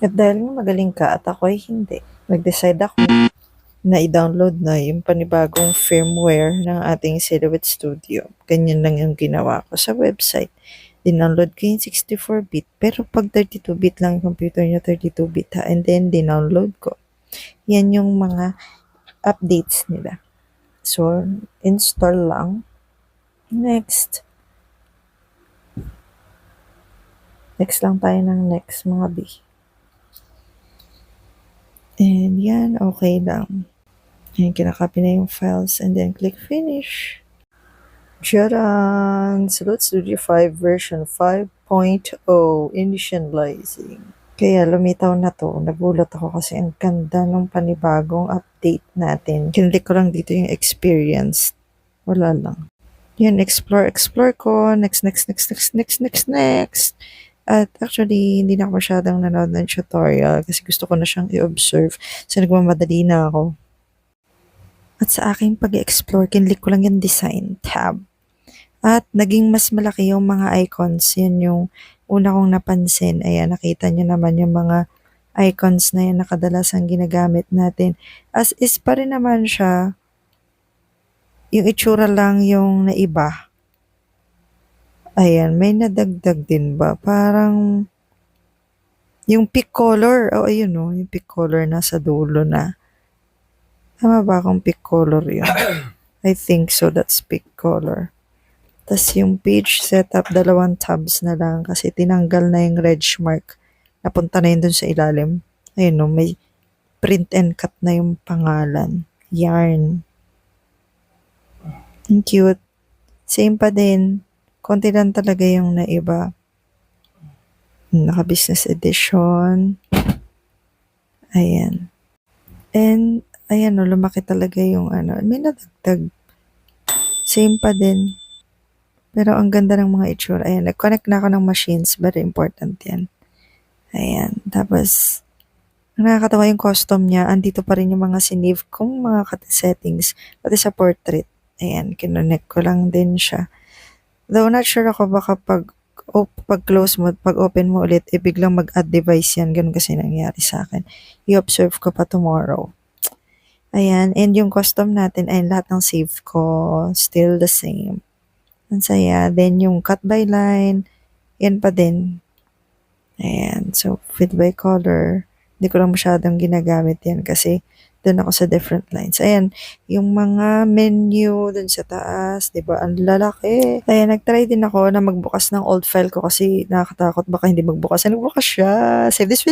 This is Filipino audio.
At dahil nga magaling ka at ako ay hindi, nag-decide ako na i-download na yung panibagong firmware ng ating Silhouette Studio. Ganyan lang yung ginawa ko sa website. Dinownload ko yung 64-bit, pero pag 32-bit lang yung computer niya, 32-bit ha, and then dinownload ko. Yan yung mga updates nila. So, install lang. Next. Next lang tayo ng next, mga B. And yan, okay lang. Yan, kinakopy na yung files and then click finish. Tcharan! Silhouette Studio 5 version 5.0 initializing. Kaya lumitaw na to. Nagulat ako kasi ang ganda ng panibagong update natin. Kinlik ko lang dito yung experience. Wala lang. Yan, explore ko. Next. At actually, hindi na ako masyadong nanood ng tutorial kasi gusto ko na siyang i-observe. So, nagmamadali na ako. At sa aking pag-explore, kinlik ko lang yung design tab. At naging mas malaki yung mga icons. Yan yung una kong napansin. Ayan, nakita nyo naman yung mga icons na yan na kadalasang ginagamit natin. As is pa rin naman siya. Yung itsura lang yung naiba. Ayan, may nadagdag din ba? Parang yung pick color. Oh, ayun o. Yung pick color nasa dulo na. Tama ba akong pick color yun? I think so. That's pick color. Tapos yung page setup, 2 tabs na lang kasi tinanggal na yung reg mark. Napunta na yun dun sa ilalim. Ayun no, may print and cut na yung pangalan. Yarn. Ang cute. Same pa din. Konti lang talaga yung naiba. Naka-business edition. Ayan. And, ayan no, lumaki talaga yung ano. May nadagdag. Same pa din. Pero ang ganda ng mga itsura. Ayan, nag-connect na ako ng machines. Very important yan. Ayan. Tapos, nakakatawa yung custom niya. Andito pa rin yung mga sinave kong mga settings. Pati sa portrait. Ayan, kinonect ko lang din siya. Though not sure ako baka pag close mo, pag open mo ulit, biglang mag-add device yan. Ganun kasi nangyari sa akin. I-observe ko pa tomorrow. Ayan, and yung custom natin, ay lahat ng save ko, still the same. Ang saya. Then yung cut by line, yan pa din. Ayan, so fit by color. Hindi ko lang masyadong ginagamit yan kasi doon ako sa different lines. Ayan, yung mga menu doon sa taas, di ba? Ang lalaki. Ayan, nagtry din ako na magbukas ng old file ko kasi nakakatakot baka hindi magbukas. Nagbukas siya. Save this video.